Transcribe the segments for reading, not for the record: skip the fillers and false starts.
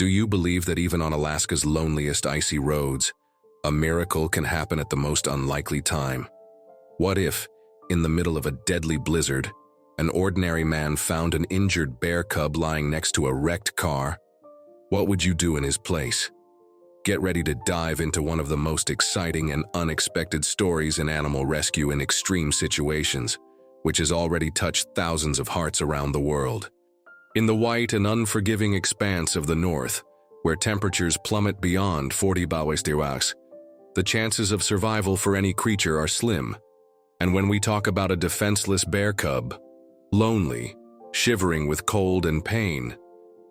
Do you believe that even on Alaska's loneliest icy roads, a miracle can happen at the most unlikely time? What if, in the middle of a deadly blizzard, an ordinary man found an injured bear cub lying next to a wrecked car? What would you do in his place? Get ready to dive into one of the most exciting and unexpected stories in animal rescue in extreme situations, which has already touched thousands of hearts around the world. In the white and unforgiving expanse of the north, where temperatures plummet beyond 40 °C, the chances of survival for any creature are slim. And when we talk about a defenseless bear cub, lonely, shivering with cold and pain,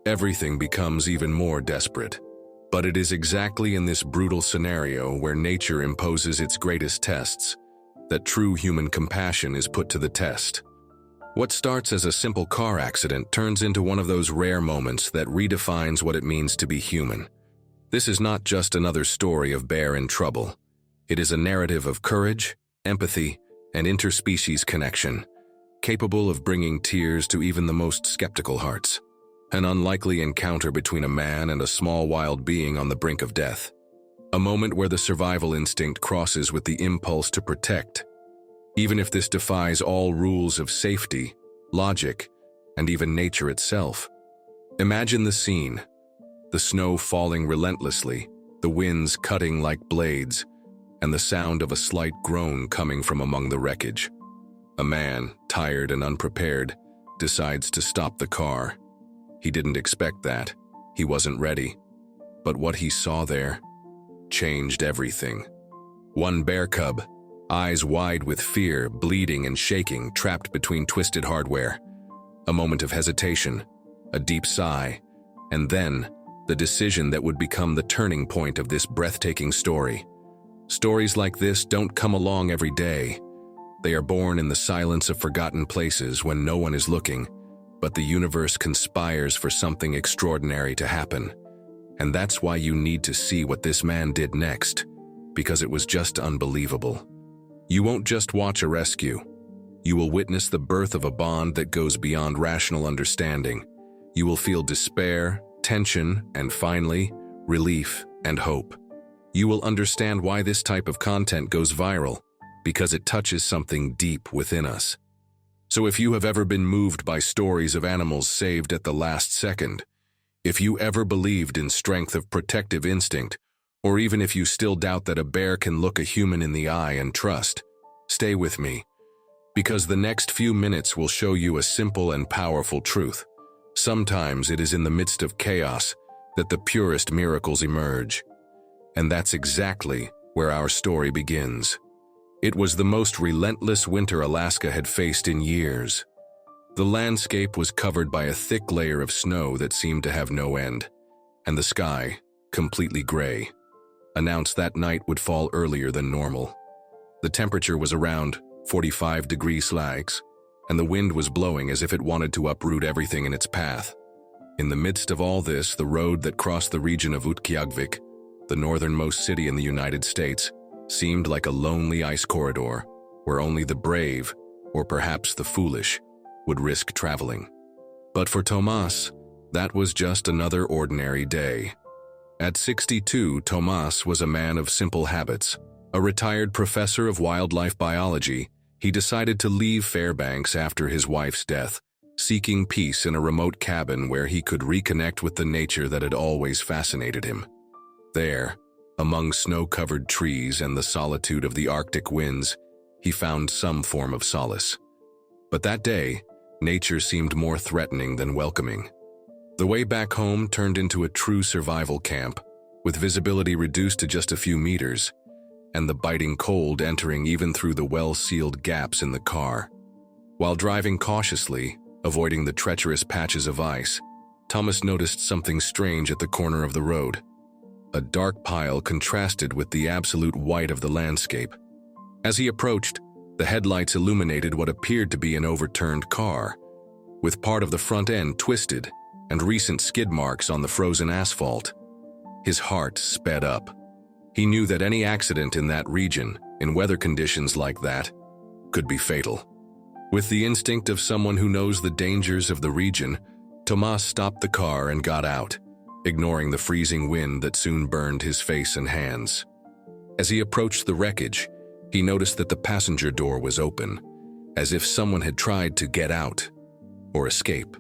everything becomes even more desperate. But it is exactly in this brutal scenario where nature imposes its greatest tests that true human compassion is put to the test. What starts as a simple car accident turns into one of those rare moments that redefines what it means to be human. This is not just another story of bear in trouble. It is a narrative of courage, empathy, and interspecies connection, capable of bringing tears to even the most skeptical hearts. An unlikely encounter between a man and a small wild being on the brink of death. A moment where the survival instinct crosses with the impulse to protect, even if this defies all rules of safety, logic, and even nature itself. Imagine the scene: the snow falling relentlessly, the winds cutting like blades, and the sound of a slight groan coming from among the wreckage. A man, tired and unprepared, decides to stop the car. He didn't expect that. He wasn't ready. But what he saw there changed everything. One bear cub, eyes wide with fear, bleeding and shaking, trapped between twisted hardware. A moment of hesitation, a deep sigh, and then the decision that would become the turning point of this breathtaking story. Stories like this don't come along every day. They are born in the silence of forgotten places when no one is looking, but the universe conspires for something extraordinary to happen. And that's why you need to see what this man did next, because it was just unbelievable. You won't just watch a rescue. You will witness the birth of a bond that goes beyond rational understanding. You will feel despair, tension, and finally, relief and hope. You will understand why this type of content goes viral, because it touches something deep within us. So if you have ever been moved by stories of animals saved at the last second, if you ever believed in strength of protective instinct, or even if you still doubt that a bear can look a human in the eye and trust, stay with me, because the next few minutes will show you a simple and powerful truth. Sometimes it is in the midst of chaos that the purest miracles emerge. And that's exactly where our story begins. It was the most relentless winter Alaska had faced in years. The landscape was covered by a thick layer of snow that seemed to have no end, and the sky, completely gray, announced that night would fall earlier than normal. The temperature was around 45 degrees Celsius, and the wind was blowing as if it wanted to uproot everything in its path. In the midst of all this, the road that crossed the region of Utqiagvik, the northernmost city in the United States, seemed like a lonely ice corridor where only the brave, or perhaps the foolish, would risk traveling. But for Tomas, that was just another ordinary day. At 62, Tomas was a man of simple habits. A retired professor of wildlife biology, he decided to leave Fairbanks after his wife's death, seeking peace in a remote cabin where he could reconnect with the nature that had always fascinated him. There, among snow-covered trees and the solitude of the Arctic winds, he found some form of solace. But that day, nature seemed more threatening than welcoming. The way back home turned into a true survival camp, with visibility reduced to just a few meters, and the biting cold entering even through the well-sealed gaps in the car. While driving cautiously, avoiding the treacherous patches of ice, Tomas noticed something strange at the corner of the road. A dark pile contrasted with the absolute white of the landscape. As he approached, the headlights illuminated what appeared to be an overturned car, with part of the front end twisted and recent skid marks on the frozen asphalt. His heart sped up. He knew that any accident in that region, in weather conditions like that, could be fatal. With the instinct of someone who knows the dangers of the region, Tomas stopped the car and got out. ignoring the freezing wind that soon burned his face and hands. As he approached the wreckage, he noticed that the passenger door was open, as if someone had tried to get out or escape.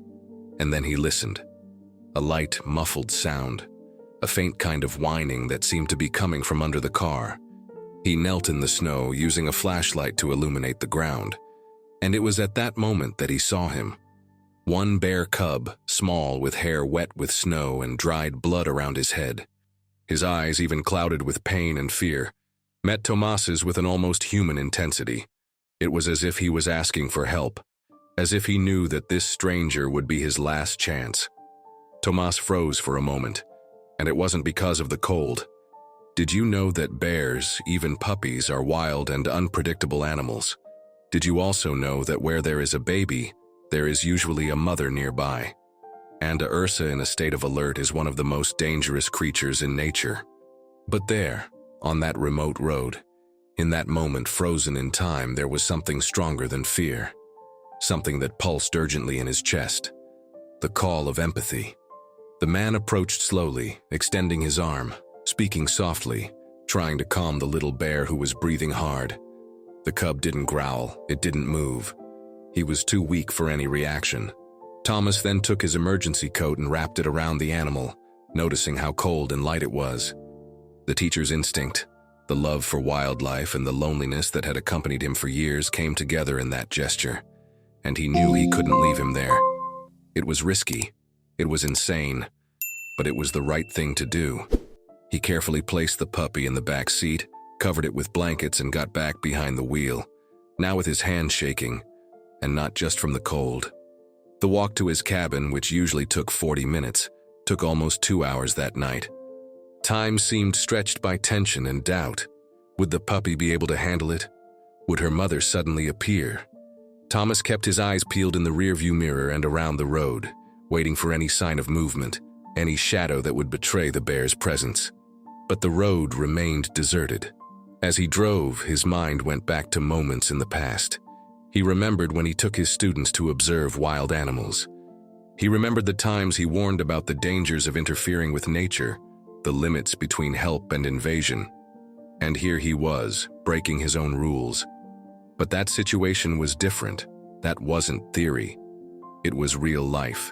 And then he listened. A light, muffled sound, a faint kind of whining that seemed to be coming from under the car. He knelt in the snow, using a flashlight to illuminate the ground. And it was at that moment that he saw him. One bare cub, small, with hair wet with snow and dried blood around his head. His eyes, even clouded with pain and fear, met Tomas's with an almost human intensity. It was as if he was asking for help, as if he knew that this stranger would be his last chance. Tomas froze for a moment, and it wasn't because of the cold. Did you know that bears, even puppies, are wild and unpredictable animals? Did you also know that where there is a baby, there is usually a mother nearby? And a ursa in a state of alert is one of the most dangerous creatures in nature. But there, on that remote road, in that moment frozen in time, there was something stronger than fear. Something that pulsed urgently in his chest. The call of empathy. The man approached slowly, extending his arm, speaking softly, trying to calm the little bear who was breathing hard. The cub didn't growl, it didn't move. He was too weak for any reaction. Tomas then took his emergency coat and wrapped it around the animal, noticing how cold and light it was. The teacher's instinct, the love for wildlife, and the loneliness that had accompanied him for years came together in that gesture, and he knew he couldn't leave him there. It was risky, it was insane, but it was the right thing to do. He carefully placed the puppy in the back seat, covered it with blankets, and got back behind the wheel, now with his hand shaking, and not just from the cold. The walk to his cabin, which usually took 40 minutes, took almost 2 hours that night. Time seemed stretched by tension and doubt. Would the puppy be able to handle it? Would her mother suddenly appear? Tomas kept his eyes peeled in the rearview mirror and around the road, waiting for any sign of movement, any shadow that would betray the bear's presence. But the road remained deserted. As he drove, his mind went back to moments in the past. He remembered when he took his students to observe wild animals. He remembered the times he warned about the dangers of interfering with nature, the limits between help and invasion. And here he was, breaking his own rules. But that situation was different. That wasn't theory. It was real life.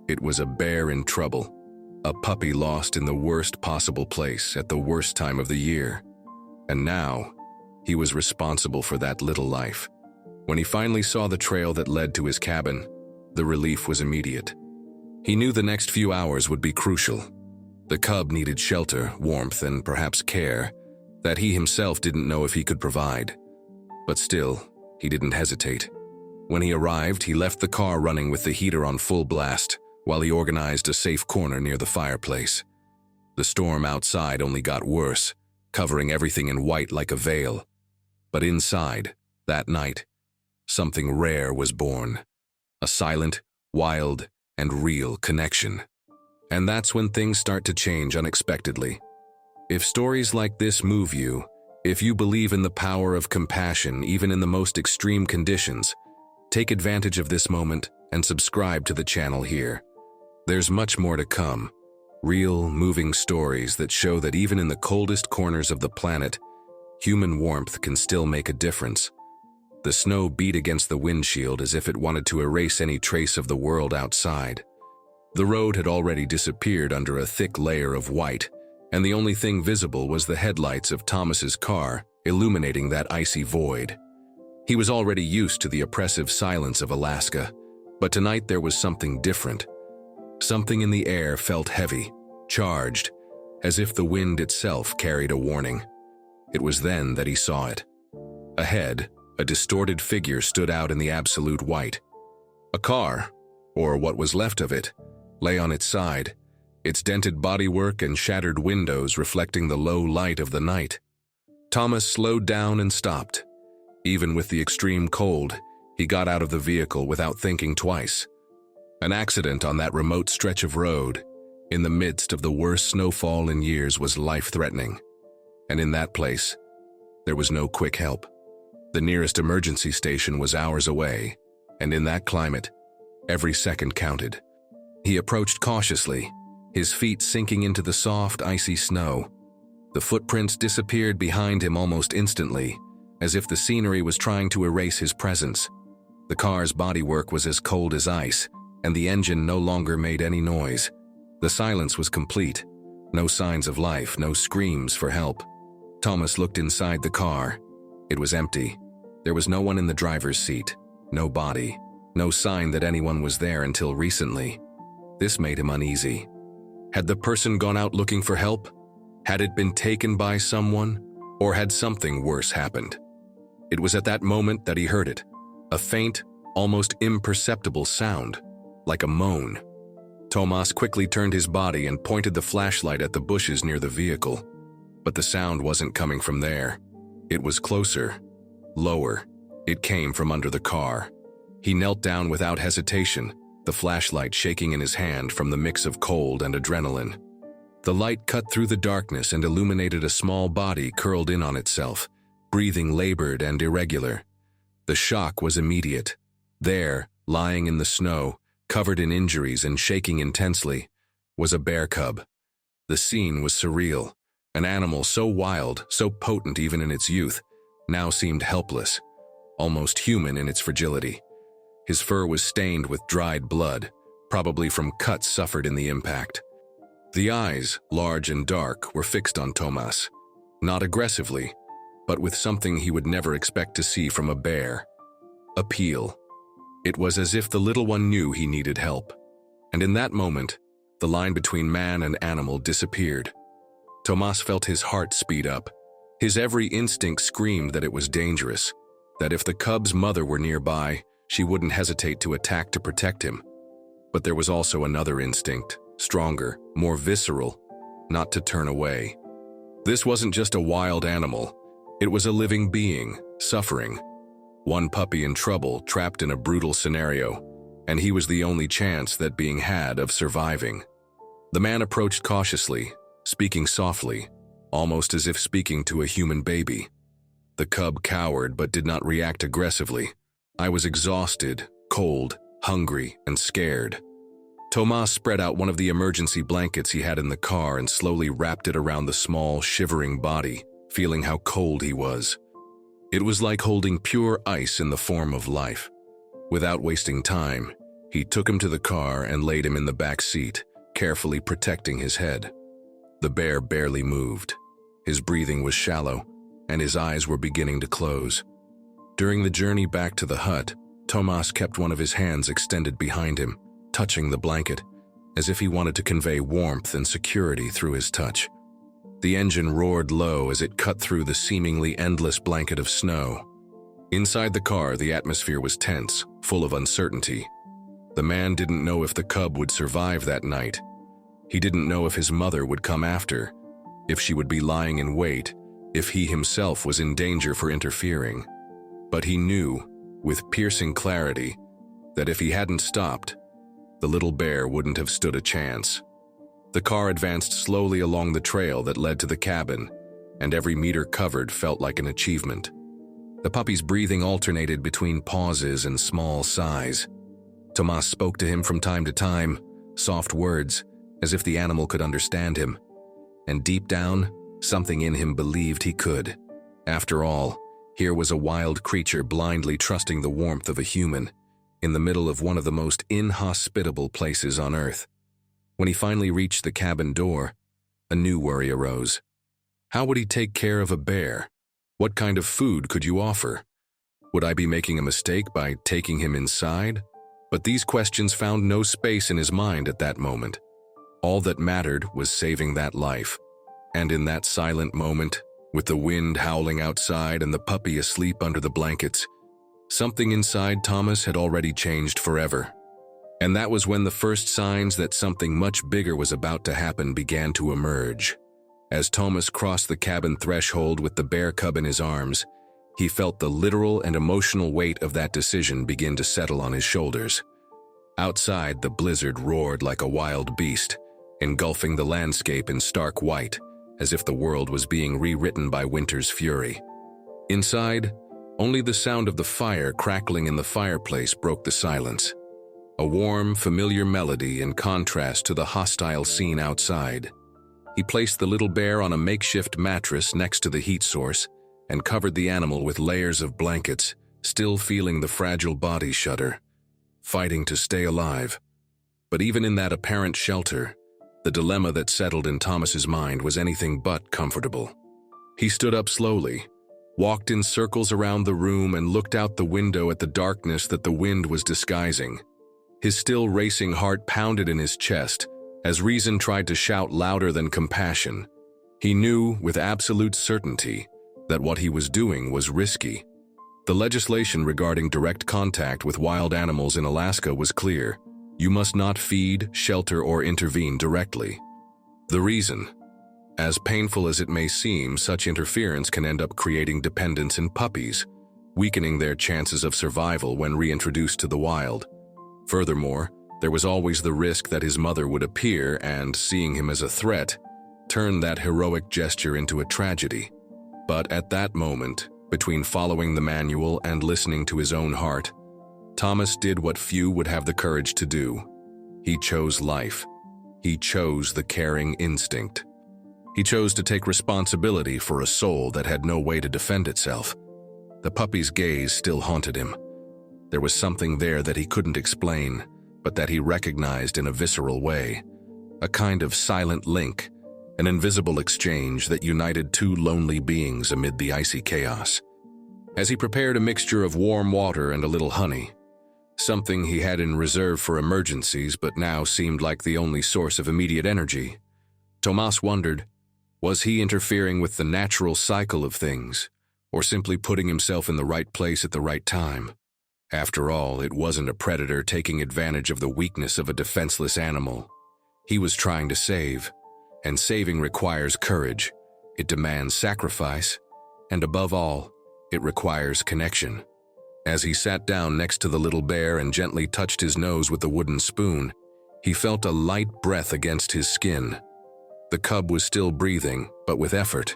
It was a bear in trouble, a puppy lost in the worst possible place at the worst time of the year. And now, he was responsible for that little life. When he finally saw the trail that led to his cabin, the relief was immediate. He knew the next few hours would be crucial. The cub needed shelter, warmth, and perhaps care that he himself didn't know if he could provide. But still, he didn't hesitate. When he arrived, he left the car running with the heater on full blast while he organized a safe corner near the fireplace. The storm outside only got worse, covering everything in white like a veil. But inside, that night, something rare was born. A silent, wild, and real connection. And that's when things start to change unexpectedly. If stories like this move you, if you believe in the power of compassion even in the most extreme conditions, take advantage of this moment and subscribe to the channel here. There's much more to come. Real, moving stories that show that even in the coldest corners of the planet, human warmth can still make a difference. The snow beat against the windshield as if it wanted to erase any trace of the world outside. The road had already disappeared under a thick layer of white, and the only thing visible was the headlights of Tomas's car illuminating that icy void. He was already used to the oppressive silence of Alaska, but tonight there was something different. Something in the air felt heavy, charged, as if the wind itself carried a warning. It was then that he saw it. Ahead, a distorted figure stood out in the absolute white. A car, or what was left of it, lay on its side, its dented bodywork and shattered windows reflecting the low light of the night. Tomas slowed down and stopped. Even with the extreme cold, he got out of the vehicle without thinking twice. An accident on that remote stretch of road, in the midst of the worst snowfall in years, was life-threatening. And in that place, there was no quick help. The nearest emergency station was hours away, and in that climate, every second counted. He approached cautiously, his feet sinking into the soft, icy snow. The footprints disappeared behind him almost instantly, as if the scenery was trying to erase his presence. The car's bodywork was as cold as ice, and the engine no longer made any noise. The silence was complete. No signs of life, no screams for help. Tomas looked inside the car. It was empty. There was no one in the driver's seat, no body, no sign that anyone was there until recently. This made him uneasy. Had the person gone out looking for help? Had it been taken by someone? Or had something worse happened? It was at that moment that he heard it. A faint, almost imperceptible sound, like a moan. Tomas quickly turned his body and pointed the flashlight at the bushes near the vehicle. But the sound wasn't coming from there. It was closer, lower. It came from under the car. He knelt down without hesitation, the flashlight shaking in his hand from the mix of cold and adrenaline. The light cut through the darkness and illuminated a small body curled in on itself, breathing labored and irregular. The shock was immediate. There, lying in the snow, covered in injuries and shaking intensely, was a bear cub. The scene was surreal. An animal so wild, so potent even in its youth, now seemed helpless, almost human in its fragility. His fur was stained with dried blood, probably from cuts suffered in the impact. The eyes, large and dark, were fixed on Tomas, not aggressively, but with something he would never expect to see from a bear: appeal. It was as if the little one knew he needed help. And in that moment, the line between man and animal disappeared. Tomas felt his heart speed up. His every instinct screamed that it was dangerous, that if the cub's mother were nearby, she wouldn't hesitate to attack to protect him. But there was also another instinct, stronger, more visceral, not to turn away. This wasn't just a wild animal. It was a living being, suffering. One puppy in trouble, trapped in a brutal scenario, and he was the only chance that being had of surviving. The man approached cautiously, speaking softly, almost as if speaking to a human baby. The cub cowered but did not react aggressively. I was exhausted, cold, hungry, and scared. Tomas spread out one of the emergency blankets he had in the car and slowly wrapped it around the small, shivering body, feeling how cold he was. It was like holding pure ice in the form of life. Without wasting time, he took him to the car and laid him in the back seat, carefully protecting his head. The bear barely moved. His breathing was shallow, and his eyes were beginning to close. During the journey back to the hut, Tomas kept one of his hands extended behind him, touching the blanket, as if he wanted to convey warmth and security through his touch. The engine roared low as it cut through the seemingly endless blanket of snow. Inside the car, the atmosphere was tense, full of uncertainty. The man didn't know if the cub would survive that night. He didn't know if his mother would come after, if she would be lying in wait, if he himself was in danger for interfering. But he knew, with piercing clarity, that if he hadn't stopped, the little bear wouldn't have stood a chance. The car advanced slowly along the trail that led to the cabin, and every meter covered felt like an achievement. The puppy's breathing alternated between pauses and small sighs. Tomas spoke to him from time to time, soft words, as if the animal could understand him. And deep down, something in him believed he could. After all, here was a wild creature blindly trusting the warmth of a human, in the middle of one of the most inhospitable places on Earth. When he finally reached the cabin door, a new worry arose. How would he take care of a bear? What kind of food could you offer? Would I be making a mistake by taking him inside? But these questions found no space in his mind at that moment. All that mattered was saving that life. And in that silent moment, with the wind howling outside and the puppy asleep under the blankets, something inside Tomas had already changed forever. And that was when the first signs that something much bigger was about to happen began to emerge. As Tomas crossed the cabin threshold with the bear cub in his arms, he felt the literal and emotional weight of that decision begin to settle on his shoulders. Outside, the blizzard roared like a wild beast, engulfing the landscape in stark white, as if the world was being rewritten by winter's fury. Inside, only the sound of the fire crackling in the fireplace broke the silence. a warm, familiar melody in contrast to the hostile scene outside. He placed the little bear on a makeshift mattress next to the heat source and covered the animal with layers of blankets, still feeling the fragile body shudder, fighting to stay alive. But even in that apparent shelter, the dilemma that settled in Tomas's mind was anything but comfortable. He stood up slowly, walked in circles around the room, and looked out the window at the darkness that the wind was disguising. His still racing heart pounded in his chest as reason tried to shout louder than compassion. He knew with absolute certainty that what he was doing was risky. The legislation regarding direct contact with wild animals in Alaska was clear. You must not feed, shelter, or intervene directly. The reason? As painful as it may seem, such interference can end up creating dependence in puppies, weakening their chances of survival when reintroduced to the wild. Furthermore, there was always the risk that his mother would appear and, seeing him as a threat, turn that heroic gesture into a tragedy. But at that moment, between following the manual and listening to his own heart, Tomas did what few would have the courage to do. He chose life. He chose the caring instinct. He chose to take responsibility for a soul that had no way to defend itself. The puppy's gaze still haunted him. There was something there that he couldn't explain, but that he recognized in a visceral way. A kind of silent link, an invisible exchange that united two lonely beings amid the icy chaos. As he prepared a mixture of warm water and a little honey, something he had in reserve for emergencies but now seemed like the only source of immediate energy, Tomas wondered, was he interfering with the natural cycle of things, or simply putting himself in the right place at the right time? After all, it wasn't a predator taking advantage of the weakness of a defenseless animal. He was trying to save, and saving requires courage. It demands sacrifice, and above all, it requires connection. As he sat down next to the little bear and gently touched his nose with the wooden spoon, he felt a light breath against his skin. The cub was still breathing, but with effort.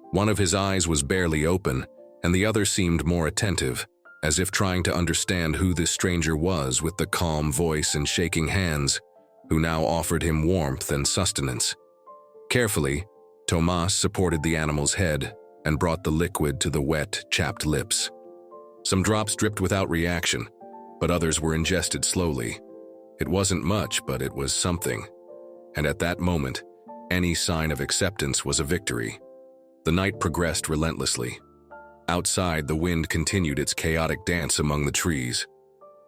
One of his eyes was barely open, and the other seemed more attentive, as if trying to understand who this stranger was with the calm voice and shaking hands, who now offered him warmth and sustenance. Carefully, Tomas supported the animal's head and brought the liquid to the wet, chapped lips. Some drops dripped without reaction, but others were ingested slowly. It wasn't much, but it was something. And at that moment, any sign of acceptance was a victory. The night progressed relentlessly. Outside, the wind continued its chaotic dance among the trees.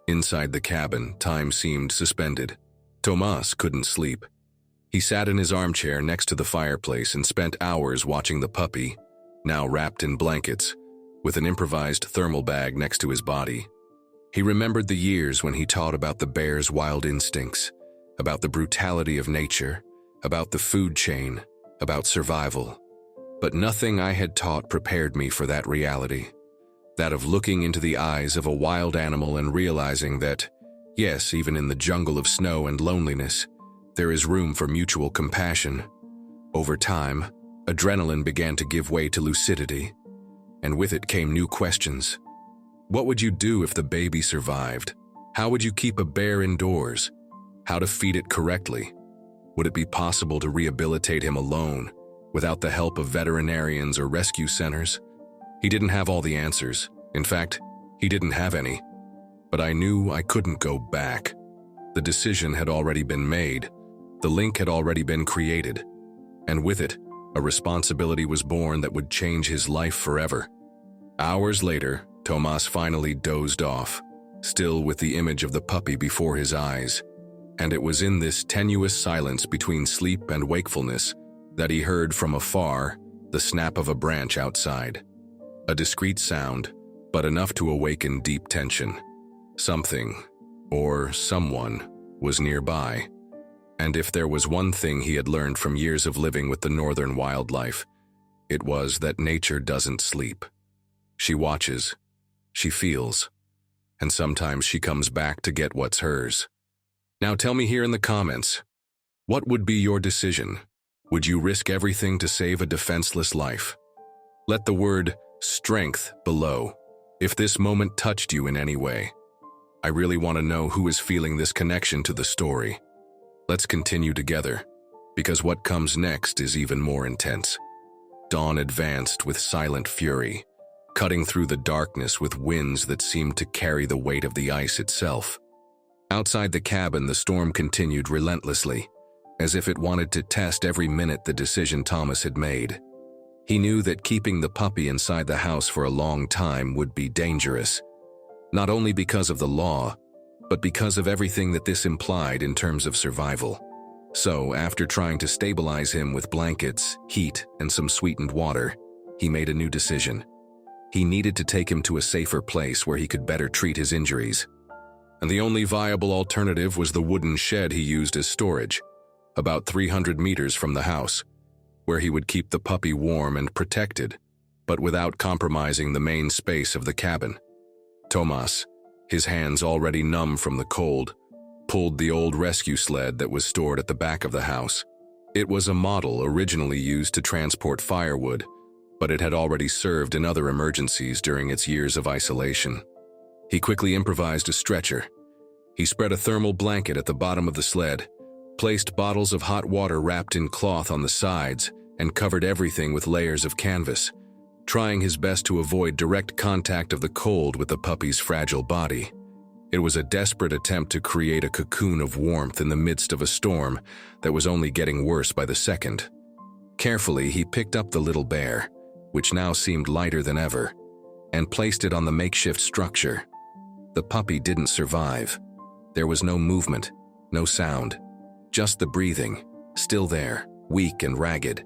Inside the cabin, time seemed suspended. Tomas couldn't sleep. He sat in his armchair next to the fireplace and spent hours watching the puppy, now wrapped in blankets, with an improvised thermal bag next to his body. He remembered the years when he taught about the bear's wild instincts, about the brutality of nature, about the food chain, about survival. But nothing I had taught prepared me for that reality, that of looking into the eyes of a wild animal and realizing that, yes, even in the jungle of snow and loneliness, there is room for mutual compassion. Over time, adrenaline began to give way to lucidity, and with it came new questions. What would you do if the baby survived? How would you keep a bear indoors? How to feed it correctly? Would it be possible to rehabilitate him alone, without the help of veterinarians or rescue centers? He didn't have all the answers. In fact, he didn't have any. But I knew I couldn't go back. The decision had already been made. The link had already been created. And with it, a responsibility was born that would change his life forever. Hours later, Tomas finally dozed off, still with the image of the puppy before his eyes. And it was in this tenuous silence between sleep and wakefulness that he heard from afar the snap of a branch outside. A discreet sound, but enough to awaken deep tension. Something, or someone, was nearby. And if there was one thing he had learned from years of living with the northern wildlife, it was that nature doesn't sleep. She watches, she feels, and sometimes she comes back to get what's hers. Now tell me here in the comments, what would be your decision? Would you risk everything to save a defenseless life? Let the word strength below if this moment touched you in any way. I really want to know who is feeling this connection to the story. Let's continue together, because what comes next is even more intense. Dawn advanced with silent fury, cutting through the darkness with winds that seemed to carry the weight of the ice itself. Outside the cabin, the storm continued relentlessly, as if it wanted to test every minute the decision Tomas had made. He knew that keeping the puppy inside the house for a long time would be dangerous, not only because of the law, but because of everything that this implied in terms of survival. So, after trying to stabilize him with blankets, heat, and some sweetened water, he made a new decision. He needed to take him to a safer place where he could better treat his injuries. And the only viable alternative was the wooden shed he used as storage, about 300 meters from the house, where he would keep the puppy warm and protected, but without compromising the main space of the cabin. Tomas, his hands already numb from the cold, pulled the old rescue sled that was stored at the back of the house. It was a model originally used to transport firewood, but it had already served in other emergencies during its years of isolation. He quickly improvised a stretcher. He spread a thermal blanket at the bottom of the sled, placed bottles of hot water wrapped in cloth on the sides, and covered everything with layers of canvas, trying his best to avoid direct contact of the cold with the puppy's fragile body. It was a desperate attempt to create a cocoon of warmth in the midst of a storm that was only getting worse by the second. Carefully, he picked up the little bear, which now seemed lighter than ever, and placed it on the makeshift structure. The puppy didn't survive. There was no movement, no sound, just the breathing, still there, weak and ragged.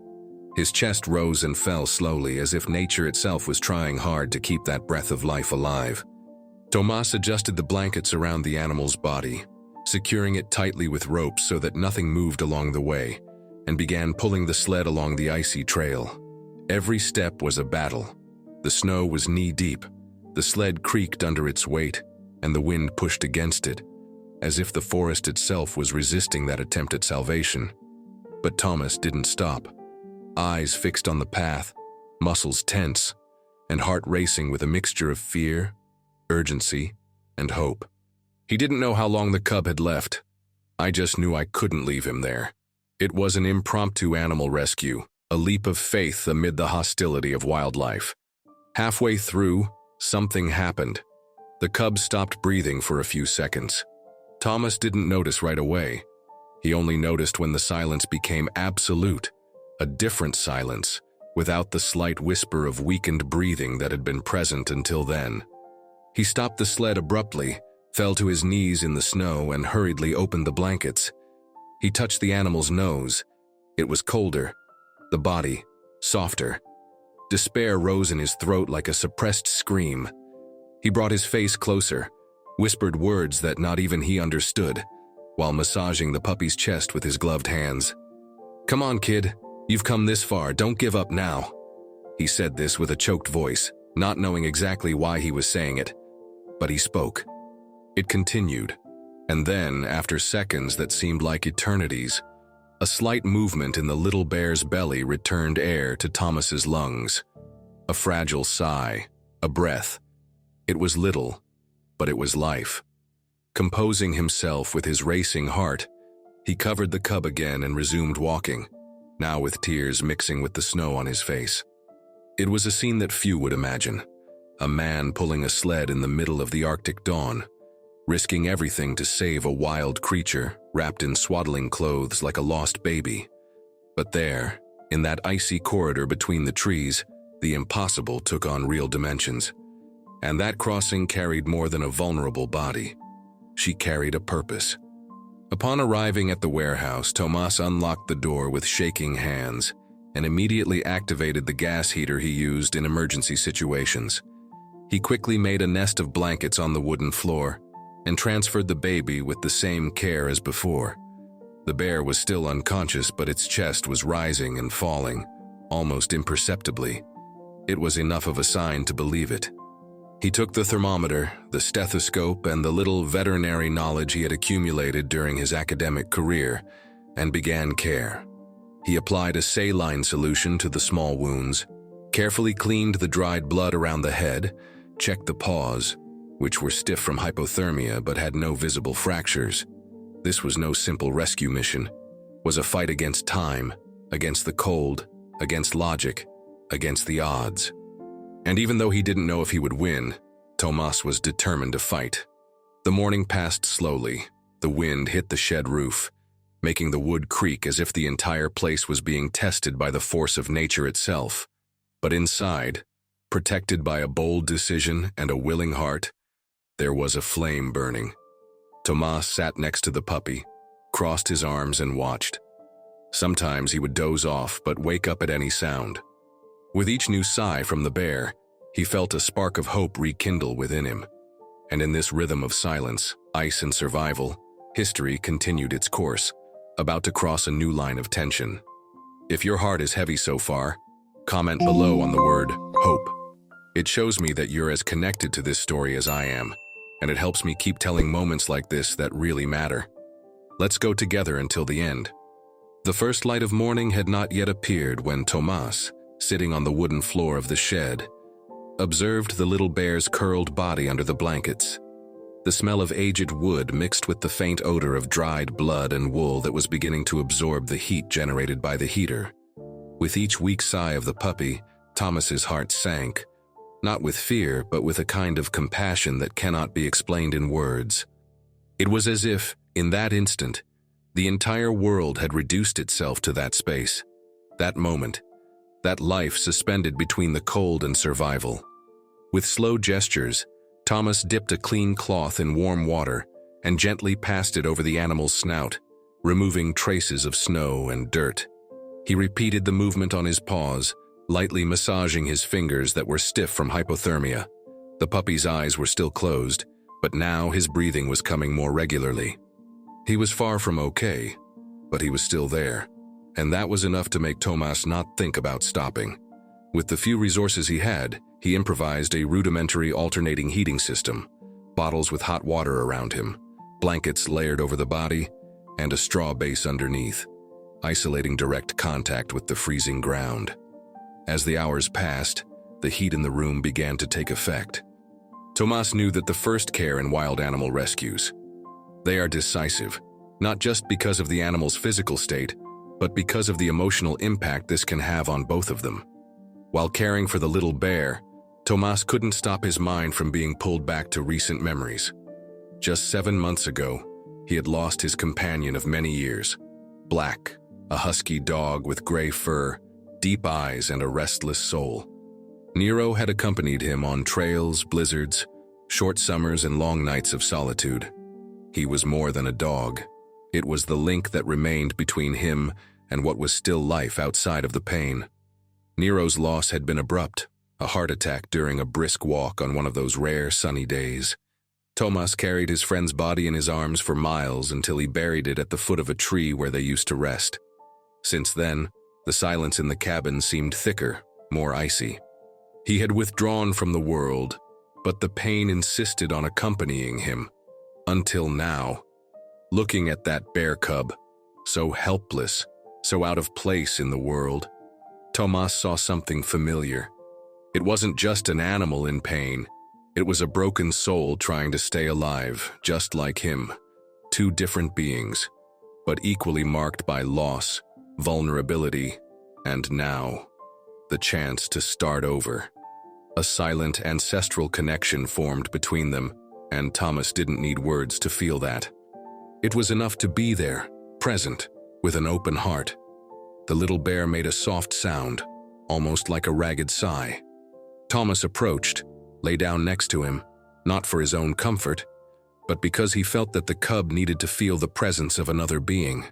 His chest rose and fell slowly, as if nature itself was trying hard to keep that breath of life alive. Tomas adjusted the blankets around the animal's body, securing it tightly with ropes so that nothing moved along the way, and began pulling the sled along the icy trail. Every step was a battle. The snow was knee-deep, the sled creaked under its weight, and the wind pushed against it, as if the forest itself was resisting that attempt at salvation. But Tomas didn't stop. Eyes fixed on the path, muscles tense, and heart racing with a mixture of fear, urgency, and hope. He didn't know how long the cub had left. I just knew I couldn't leave him there. It was an impromptu animal rescue, a leap of faith amid the hostility of wildlife. Halfway through, something happened. The cub stopped breathing for a few seconds. Tomas didn't notice right away. He only noticed when the silence became absolute, a different silence, without the slight whisper of weakened breathing that had been present until then. He stopped the sled abruptly, fell to his knees in the snow, and hurriedly opened the blankets. He touched the animal's nose. It was colder, the body softer. Despair rose in his throat like a suppressed scream. He brought his face closer, whispered words that not even he understood, while massaging the puppy's chest with his gloved hands. "Come on, kid. You've come this far. Don't give up now." He said this with a choked voice, not knowing exactly why he was saying it. But he spoke. It continued, and then, after seconds that seemed like eternities, a slight movement in the little bear's belly returned air to Tomas's lungs. A fragile sigh, a breath. It was little, but it was life. Composing himself with his racing heart, he covered the cub again and resumed walking, now with tears mixing with the snow on his face. It was a scene that few would imagine. A man pulling a sled in the middle of the Arctic dawn, risking everything to save a wild creature wrapped in swaddling clothes like a lost baby. But there, in that icy corridor between the trees, the impossible took on real dimensions. And that crossing carried more than a vulnerable body. She carried a purpose. Upon arriving at the warehouse, Tomas unlocked the door with shaking hands and immediately activated the gas heater he used in emergency situations. He quickly made a nest of blankets on the wooden floor and transferred the baby with the same care as before. The bear was still unconscious, but its chest was rising and falling, almost imperceptibly. It was enough of a sign to believe it. He took the thermometer, the stethoscope, and the little veterinary knowledge he had accumulated during his academic career, and began care. He applied a saline solution to the small wounds, carefully cleaned the dried blood around the head, checked the paws, which were stiff from hypothermia but had no visible fractures. This was no simple rescue mission, was a fight against time, against the cold, against logic, against the odds. And even though he didn't know if he would win, Tomas was determined to fight. The morning passed slowly. The wind hit the shed roof, making the wood creak as if the entire place was being tested by the force of nature itself. But inside, protected by a bold decision and a willing heart, there was a flame burning. Tomas sat next to the puppy, crossed his arms and watched. Sometimes he would doze off but wake up at any sound. With each new sigh from the bear, he felt a spark of hope rekindle within him. And in this rhythm of silence, ice and survival, history continued its course, about to cross a new line of tension. If your heart is heavy so far, comment below on the word hope. It shows me that you're as connected to this story as I am, and it helps me keep telling moments like this that really matter. Let's go together until the end. The first light of morning had not yet appeared when Tomas, sitting on the wooden floor of the shed, observed the little bear's curled body under the blankets. The smell of aged wood mixed with the faint odor of dried blood and wool that was beginning to absorb the heat generated by the heater. With each weak sigh of the puppy, Tomas's heart sank, not with fear, but with a kind of compassion that cannot be explained in words. It was as if, in that instant, the entire world had reduced itself to that space, that moment, that life suspended between the cold and survival. With slow gestures, Tomas dipped a clean cloth in warm water and gently passed it over the animal's snout, removing traces of snow and dirt. He repeated the movement on his paws, lightly massaging his fingers that were stiff from hypothermia. The puppy's eyes were still closed, but now his breathing was coming more regularly. He was far from okay, but he was still there, and that was enough to make Tomas not think about stopping. With the few resources he had, he improvised a rudimentary alternating heating system, bottles with hot water around him, blankets layered over the body, and a straw base underneath, isolating direct contact with the freezing ground. As the hours passed, the heat in the room began to take effect. Tomas knew that the first care in wild animal rescues. They are decisive, not just because of the animal's physical state, but because of the emotional impact this can have on both of them. While caring for the little bear, Tomas couldn't stop his mind from being pulled back to recent memories. Just 7 months ago, he had lost his companion of many years. Black, a husky dog with gray fur, deep eyes, and a restless soul. Nero had accompanied him on trails, blizzards, short summers, and long nights of solitude. He was more than a dog. It was the link that remained between him and what was still life outside of the pain. Nero's loss had been abrupt, a heart attack during a brisk walk on one of those rare sunny days. Tomas carried his friend's body in his arms for miles until he buried it at the foot of a tree where they used to rest. Since then, the silence in the cabin seemed thicker, more icy. He had withdrawn from the world, but the pain insisted on accompanying him. Until now, looking at that bear cub, so helpless, so out of place in the world, Tomas saw something familiar. It wasn't just an animal in pain. It was a broken soul trying to stay alive, just like him. Two different beings, but equally marked by loss, vulnerability, and now, the chance to start over. A silent ancestral connection formed between them, and Tomas didn't need words to feel that. It was enough to be there, present, with an open heart. The little bear made a soft sound, almost like a ragged sigh. Tomas approached, lay down next to him, not for his own comfort, but because he felt that the cub needed to feel the presence of another being.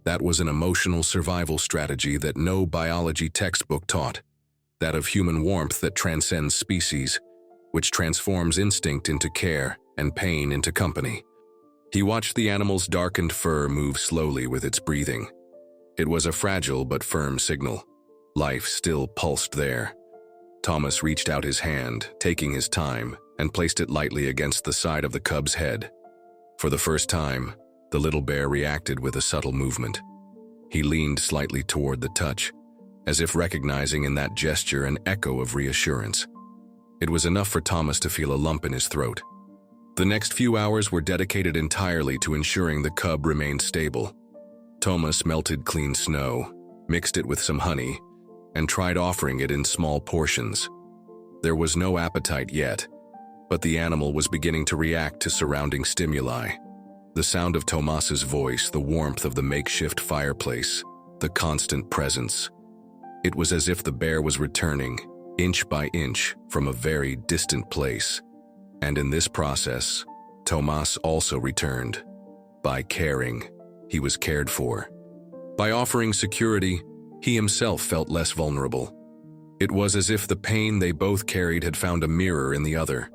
That was an emotional survival strategy that no biology textbook taught, that of human warmth that transcends species, which transforms instinct into care and pain into company. He watched the animal's darkened fur move slowly with its breathing. It was a fragile but firm signal. Life still pulsed there. Tomas reached out his hand, taking his time, and placed it lightly against the side of the cub's head. For the first time, the little bear reacted with a subtle movement. He leaned slightly toward the touch, as if recognizing in that gesture an echo of reassurance. It was enough for Tomas to feel a lump in his throat, The next few hours were dedicated entirely to ensuring the cub remained stable. Tomas melted clean snow, mixed it with some honey, and tried offering it in small portions. There was no appetite yet, but the animal was beginning to react to surrounding stimuli. The sound of Tomas's voice, the warmth of the makeshift fireplace, the constant presence. It was as if the bear was returning, inch by inch, from a very distant place. And in this process, Tomas also returned. By caring, he was cared for. By offering security, he himself felt less vulnerable. It was as if the pain they both carried had found a mirror in the other.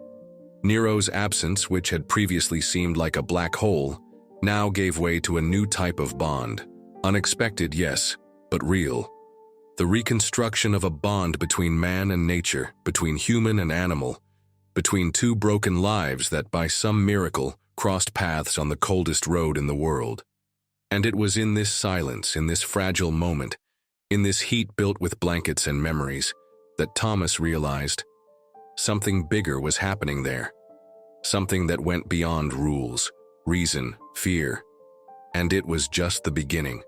Nero's absence, which had previously seemed like a black hole, now gave way to a new type of bond. Unexpected, yes, but real. The reconstruction of a bond between man and nature, between human and animal, between two broken lives that by some miracle crossed paths on the coldest road in the world. And it was in this silence, in this fragile moment, in this heat built with blankets and memories, that Tomas realized something bigger was happening there. Something that went beyond rules, reason, fear. And it was just the beginning.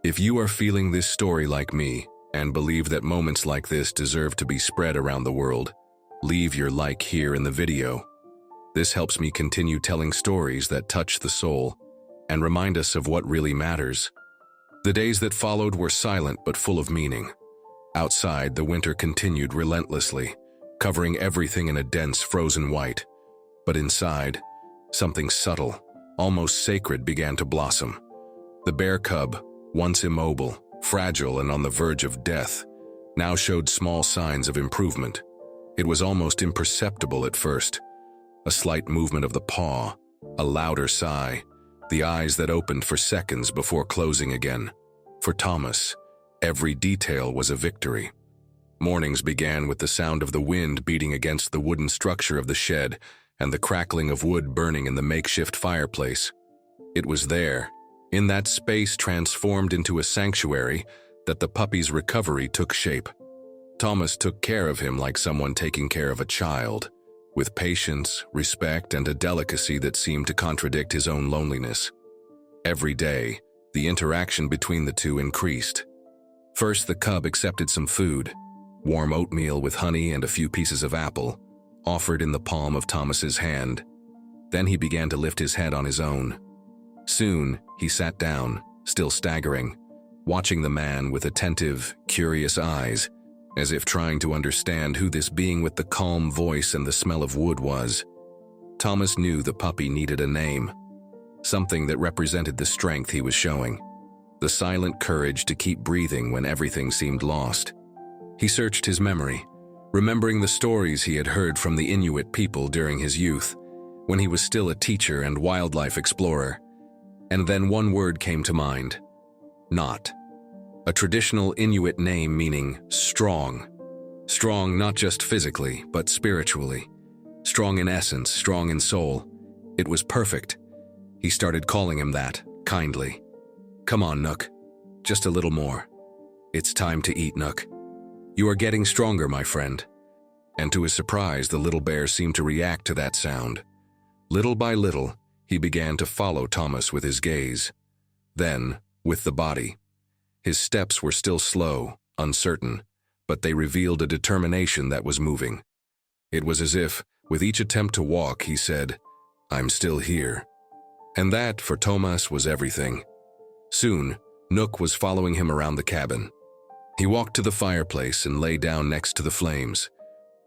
If you are feeling this story like me, and believe that moments like this deserve to be spread around the world, leave your like here in the video. This helps me continue telling stories that touch the soul and remind us of what really matters. The days that followed were silent but full of meaning. Outside, the winter continued relentlessly, covering everything in a dense frozen white. But inside, something subtle, almost sacred, began to blossom. The bear cub, once immobile, fragile and on the verge of death, now showed small signs of improvement. It was almost imperceptible at first. A slight movement of the paw, a louder sigh, the eyes that opened for seconds before closing again. For Tomas, every detail was a victory. Mornings began with the sound of the wind beating against the wooden structure of the shed and the crackling of wood burning in the makeshift fireplace. It was there, in that space transformed into a sanctuary, that the puppy's recovery took shape. Tomas took care of him like someone taking care of a child, with patience, respect, and a delicacy that seemed to contradict his own loneliness. Every day, the interaction between the two increased. First, the cub accepted some food, warm oatmeal with honey and a few pieces of apple, offered in the palm of Tomas's hand. Then he began to lift his head on his own. Soon, he sat down, still staggering, watching the man with attentive, curious eyes, as if trying to understand who this being with the calm voice and the smell of wood was. Tomas knew the puppy needed a name, something that represented the strength he was showing, the silent courage to keep breathing when everything seemed lost. He searched his memory, remembering the stories he had heard from the Inuit people during his youth, when he was still a teacher and wildlife explorer. And then one word came to mind: not. A traditional Inuit name meaning strong. Strong not just physically, but spiritually. Strong in essence, strong in soul. It was perfect. He started calling him that, kindly. "Come on, Nook. Just a little more. It's time to eat, Nook. You are getting stronger, my friend." And to his surprise, the little bear seemed to react to that sound. Little by little, he began to follow Tomas with his gaze. Then, with the body. His steps were still slow, uncertain, but they revealed a determination that was moving. It was as if, with each attempt to walk, he said, "I'm still here." And that, for Tomas, was everything. Soon, Nook was following him around the cabin. He walked to the fireplace and lay down next to the flames,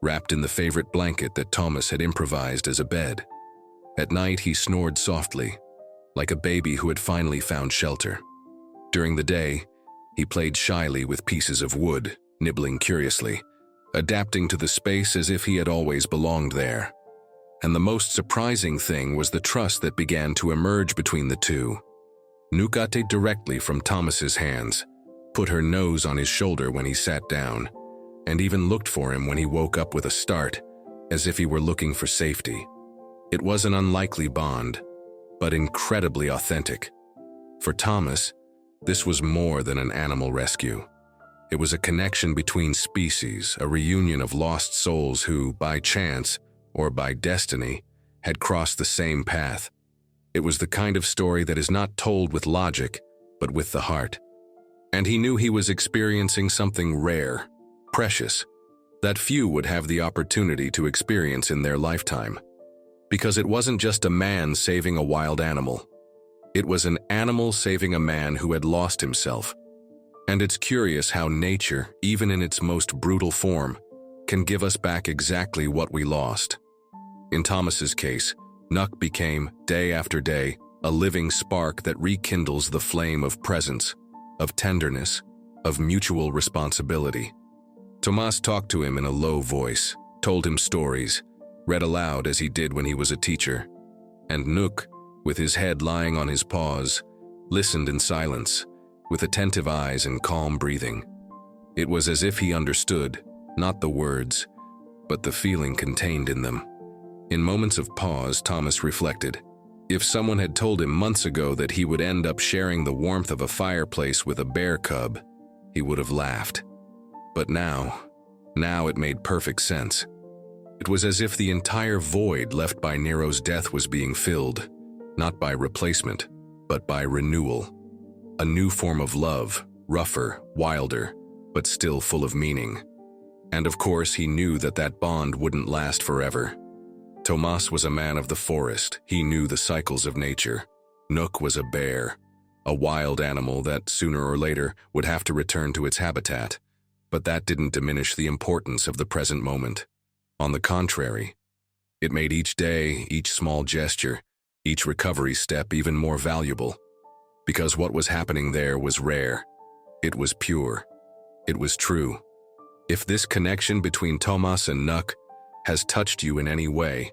wrapped in the favorite blanket that Tomas had improvised as a bed. At night, he snored softly, like a baby who had finally found shelter. During the day, he played shyly with pieces of wood, nibbling curiously, adapting to the space as if he had always belonged there. And the most surprising thing was the trust that began to emerge between the two. Nook ate directly from Tomas's hands, put her nose on his shoulder when he sat down, and even looked for him when he woke up with a start, as if he were looking for safety. It was an unlikely bond, but incredibly authentic. For Tomas, this was more than an animal rescue. It was a connection between species, a reunion of lost souls who, by chance or by destiny, had crossed the same path. It was the kind of story that is not told with logic, but with the heart. And he knew he was experiencing something rare, precious, that few would have the opportunity to experience in their lifetime. Because it wasn't just a man saving a wild animal. It was an animal saving a man who had lost himself. And it's curious how nature, even in its most brutal form, can give us back exactly what we lost. In Tomas's case, Nuck became, day after day, a living spark that rekindles the flame of presence, of tenderness, of mutual responsibility. Tomas talked to him in a low voice, told him stories, read aloud as he did when he was a teacher. And Nuck, with his head lying on his paws, listened in silence, with attentive eyes and calm breathing. It was as if he understood, not the words, but the feeling contained in them. In moments of pause, Tomas reflected. If someone had told him months ago that he would end up sharing the warmth of a fireplace with a bear cub, he would have laughed. But now it made perfect sense. It was as if the entire void left by Nero's death was being filled, not by replacement, but by renewal. A new form of love, rougher, wilder, but still full of meaning. And of course, he knew that that bond wouldn't last forever. Tomas was a man of the forest. He knew the cycles of nature. Nuck was a bear, a wild animal that sooner or later would have to return to its habitat. But that didn't diminish the importance of the present moment. On the contrary, it made each day, each small gesture, each recovery step even more valuable. Because what was happening there was rare. It was pure. It was true. If this connection between Tomas and Nuck has touched you in any way,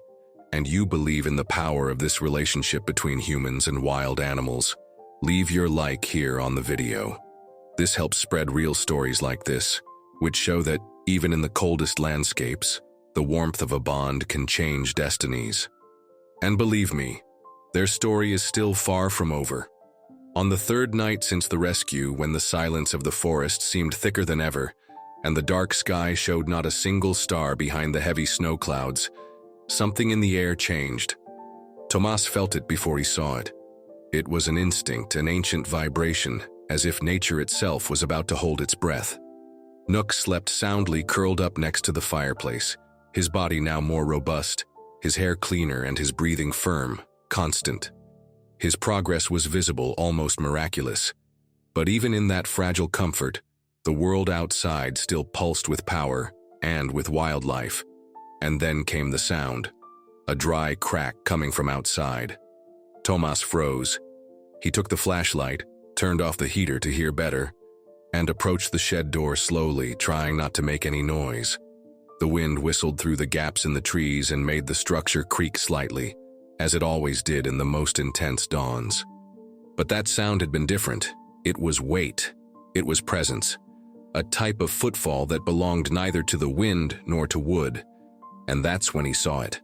and you believe in the power of this relationship between humans and wild animals, leave your like here on the video. This helps spread real stories like this, which show that even in the coldest landscapes, the warmth of a bond can change destinies. And believe me, their story is still far from over. On the third night since the rescue, when the silence of the forest seemed thicker than ever, and the dark sky showed not a single star behind the heavy snow clouds, something in the air changed. Tomas felt it before he saw it. It was an instinct, an ancient vibration, as if nature itself was about to hold its breath. Nuck slept soundly curled up next to the fireplace, his body now more robust, his hair cleaner and his breathing firm, constant. His progress was visible, almost miraculous. But even in that fragile comfort, the world outside still pulsed with power and with wildlife. And then came the sound, a dry crack coming from outside. Tomas froze. He took the flashlight, turned off the heater to hear better, and approached the shed door slowly, trying not to make any noise. The wind whistled through the gaps in the trees and made the structure creak slightly, as it always did in the most intense dawns. But that sound had been different. It was weight. It was presence. A type of footfall that belonged neither to the wind nor to wood. And that's when he saw it.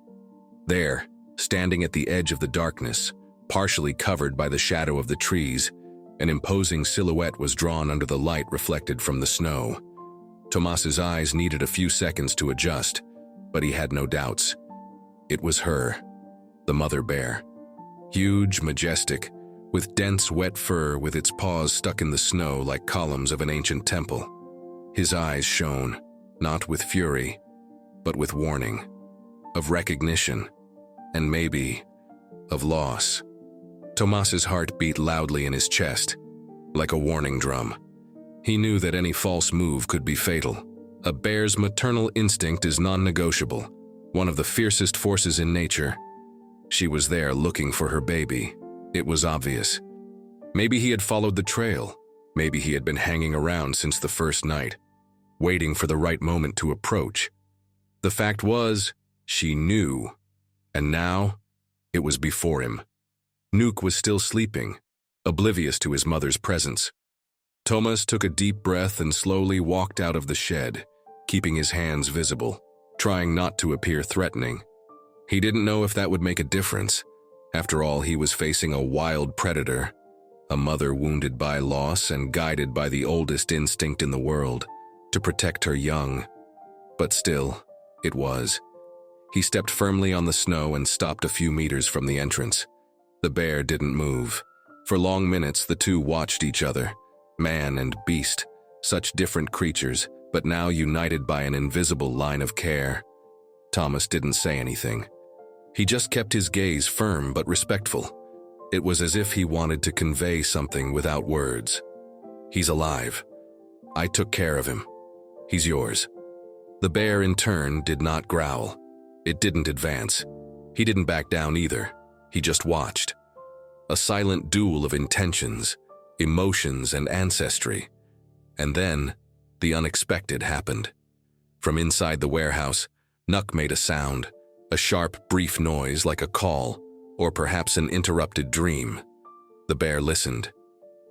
There, standing at the edge of the darkness, partially covered by the shadow of the trees, an imposing silhouette was drawn under the light reflected from the snow. Tomas's eyes needed a few seconds to adjust, but he had no doubts. It was her, the mother bear. Huge, majestic, with dense wet fur with its paws stuck in the snow like columns of an ancient temple. His eyes shone, not with fury, but with warning, of recognition, and maybe of loss. Tomas's heart beat loudly in his chest, like a warning drum. He knew that any false move could be fatal. A bear's maternal instinct is non-negotiable, one of the fiercest forces in nature. She was there looking for her baby. It was obvious. Maybe he had followed the trail. Maybe he had been hanging around since the first night, waiting for the right moment to approach. The fact was, she knew, and now it was before him. Nuck was still sleeping, oblivious to his mother's presence. Tomas took a deep breath and slowly walked out of the shed, keeping his hands visible, trying not to appear threatening. He didn't know if that would make a difference. After all, he was facing a wild predator, a mother wounded by loss and guided by the oldest instinct in the world, to protect her young. But still, it was. He stepped firmly on the snow and stopped a few meters from the entrance. The bear didn't move. For long minutes, the two watched each other, man and beast, such different creatures, but now united by an invisible line of care. Tomas didn't say anything. He just kept his gaze firm but respectful. It was as if he wanted to convey something without words. "He's alive. I took care of him. He's yours." The bear, in turn, did not growl. It didn't advance. He didn't back down either. He just watched. A silent duel of intentions, emotions, and ancestry. And then, the unexpected happened. From inside the warehouse, Nuck made a sound, a sharp, brief noise like a call, or perhaps an interrupted dream. The bear listened.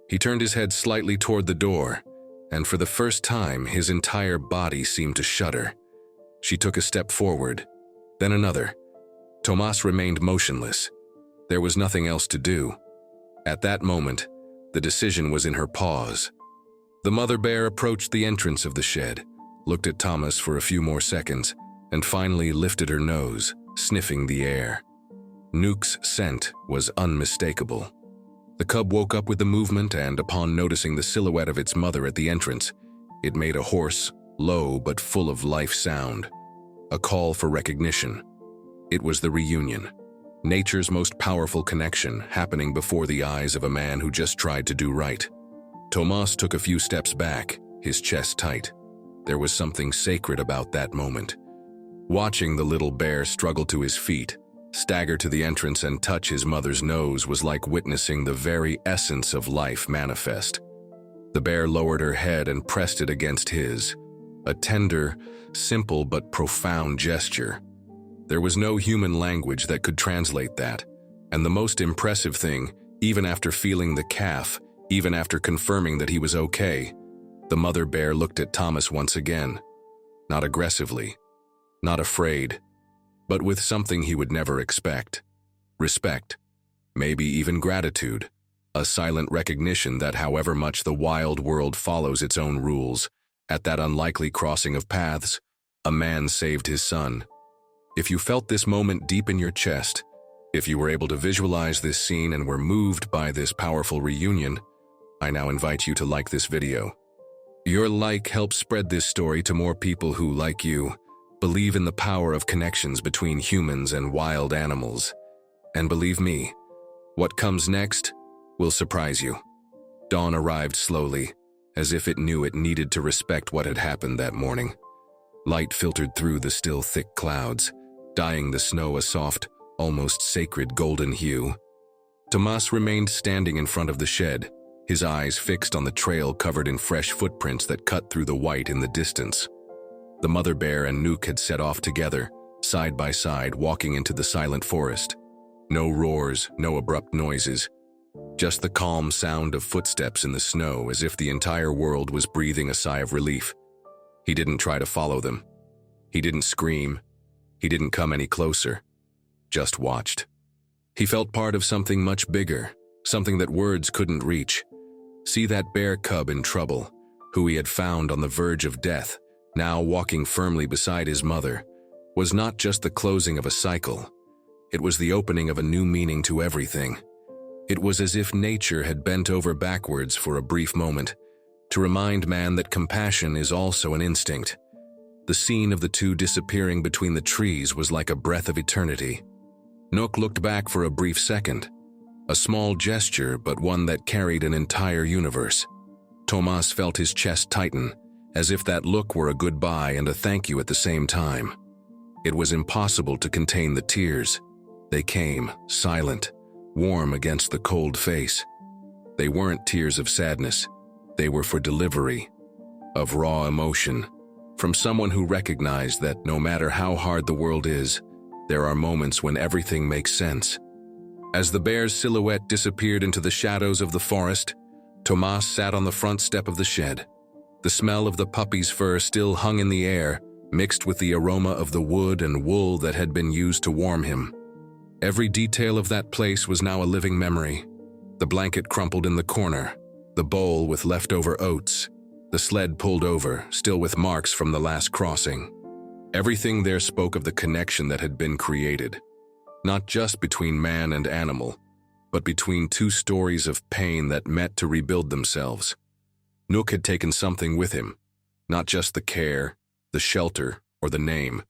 He turned his head slightly toward the door, and for the first time, his entire body seemed to shudder. She took a step forward, then another. Tomas remained motionless. There was nothing else to do. At that moment, the decision was in her paws. The mother bear approached the entrance of the shed, looked at Tomas for a few more seconds, and finally lifted her nose, sniffing the air. Nuke's scent was unmistakable. The cub woke up with the movement, and upon noticing the silhouette of its mother at the entrance, it made a hoarse, low but full of life sound. A call for recognition. It was the reunion. Nature's most powerful connection happening before the eyes of a man who just tried to do right. Tomas took a few steps back, his chest tight. There was something sacred about that moment. Watching the little bear struggle to his feet, stagger to the entrance and touch his mother's nose was like witnessing the very essence of life manifest. The bear lowered her head and pressed it against his. A tender, simple but profound gesture. There was no human language that could translate that, and the most impressive thing, even after feeling the calf, even after confirming that he was okay, the mother bear looked at Tomas once again. Not aggressively, not afraid, but with something he would never expect. Respect, maybe even gratitude, a silent recognition that however much the wild world follows its own rules, at that unlikely crossing of paths, a man saved his son. If you felt this moment deep in your chest, if you were able to visualize this scene and were moved by this powerful reunion, I now invite you to like this video. Your like helps spread this story to more people who, like you, believe in the power of connections between humans and wild animals. And believe me, what comes next will surprise you. Dawn arrived slowly, as if it knew it needed to respect what had happened that morning. Light filtered through the still thick clouds, dyeing the snow a soft, almost sacred golden hue. Tomas remained standing in front of the shed, his eyes fixed on the trail covered in fresh footprints that cut through the white in the distance. The mother bear and Nuke had set off together, side by side, walking into the silent forest. No roars, no abrupt noises, just the calm sound of footsteps in the snow, as if the entire world was breathing a sigh of relief. He didn't try to follow them. He didn't scream. He didn't come any closer. Just watched. He felt part of something much bigger, something that words couldn't reach. See that bear cub in trouble, who he had found on the verge of death, now walking firmly beside his mother, was not just the closing of a cycle. It was the opening of a new meaning to everything. It was as if nature had bent over backwards for a brief moment, to remind man that compassion is also an instinct. The scene of the two disappearing between the trees was like a breath of eternity. Nook looked back for a brief second, a small gesture, but one that carried an entire universe. Tomas felt his chest tighten, as if that look were a goodbye and a thank you at the same time. It was impossible to contain the tears. They came, silent, warm against the cold face. They weren't tears of sadness. They were for delivery, of raw emotion, from someone who recognized that no matter how hard the world is, there are moments when everything makes sense. As the bear's silhouette disappeared into the shadows of the forest, Tomas sat on the front step of the shed. The smell of the puppy's fur still hung in the air, mixed with the aroma of the wood and wool that had been used to warm him. Every detail of that place was now a living memory. The blanket crumpled in the corner, the bowl with leftover oats, the sled pulled over, still with marks from the last crossing. Everything there spoke of the connection that had been created, not just between man and animal, but between two stories of pain that met to rebuild themselves. Nook had taken something with him, not just the care, the shelter, or the name.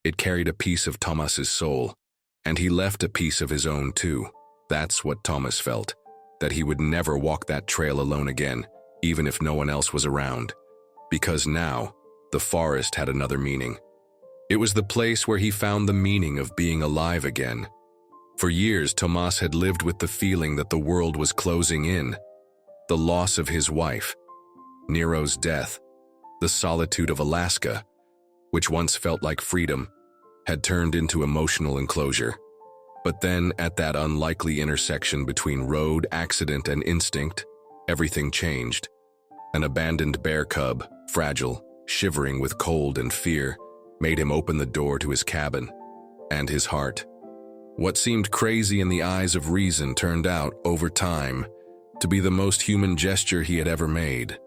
It carried a piece of Tomas's soul, and he left a piece of his own too. That's what Tomas felt, that he would never walk that trail alone again, even if no one else was around. Because now, the forest had another meaning. It was the place where he found the meaning of being alive again. For years, Tomas had lived with the feeling that the world was closing in. The loss of his wife, Nero's death, the solitude of Alaska, which once felt like freedom, had turned into emotional enclosure. But then, at that unlikely intersection between road, accident, and instinct, everything changed. An abandoned bear cub, fragile, shivering with cold and fear, made him open the door to his cabin and his heart. What seemed crazy in the eyes of reason turned out, over time, to be the most human gesture he had ever made.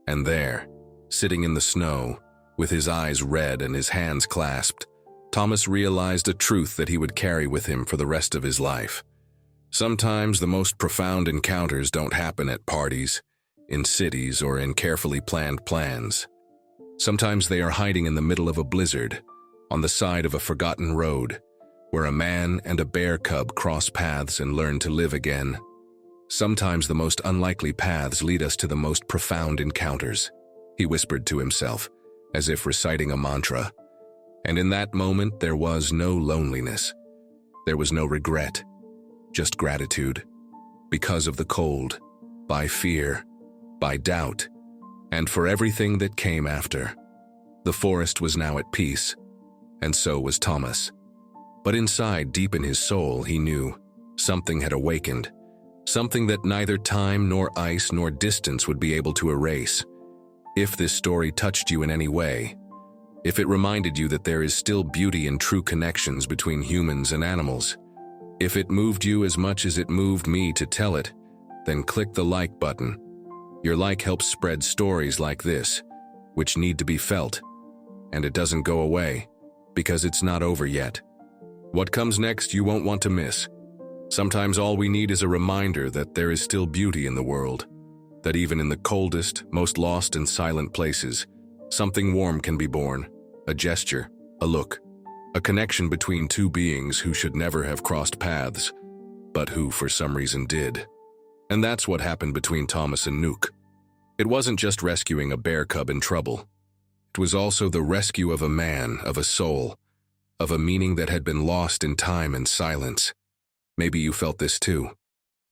And there, sitting in the snow, with his eyes red and his hands clasped, Tomas realized a truth that he would carry with him for the rest of his life. Sometimes the most profound encounters don't happen at parties, in cities, or in carefully planned plans. Sometimes they are hiding in the middle of a blizzard, on the side of a forgotten road, where a man and a bear cub cross paths and learn to live again. Sometimes the most unlikely paths lead us to the most profound encounters, he whispered to himself, as if reciting a mantra. And in that moment there was no loneliness. There was no regret, just gratitude. Because of the cold, by fear, by doubt, and for everything that came after. The forest was now at peace, and so was Tomas. But inside, deep in his soul, he knew something had awakened, something that neither time nor ice nor distance would be able to erase. If this story touched you in any way, if it reminded you that there is still beauty in true connections between humans and animals, if it moved you as much as it moved me to tell it, then click the like button. Your like helps spread stories like this, which need to be felt. And it doesn't go away, because it's not over yet. What comes next you won't want to miss. Sometimes all we need is a reminder that there is still beauty in the world, that even in the coldest, most lost and silent places, something warm can be born, a gesture, a look, a connection between two beings who should never have crossed paths, but who for some reason did. And that's what happened between Tomas and Nook. It wasn't just rescuing a bear cub in trouble. It was also the rescue of a man, of a soul, of a meaning that had been lost in time and silence. Maybe you felt this too.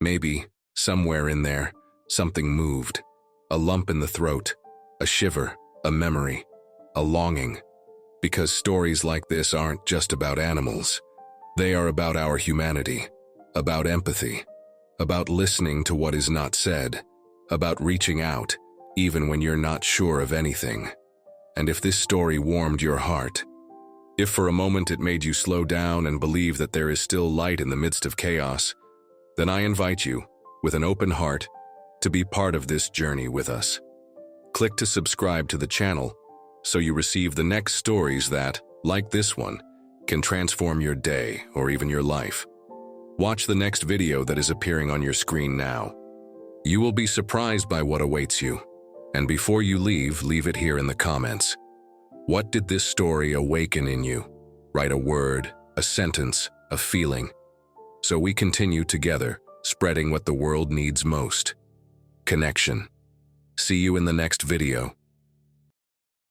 Maybe, somewhere in there, something moved. A lump in the throat, a shiver, a memory, a longing. Because stories like this aren't just about animals. They are about our humanity, about empathy, about listening to what is not said, about reaching out, even when you're not sure of anything. And if this story warmed your heart, if for a moment it made you slow down and believe that there is still light in the midst of chaos, then I invite you, with an open heart, to be part of this journey with us. Click to subscribe to the channel so you receive the next stories that, like this one, can transform your day or even your life. Watch the next video that is appearing on your screen now. You will be surprised by what awaits you. And before you leave it here in the comments. What did this story awaken in you? Write a word, a sentence, a feeling. So we continue together, spreading what the world needs most. Connection. See you in the next video.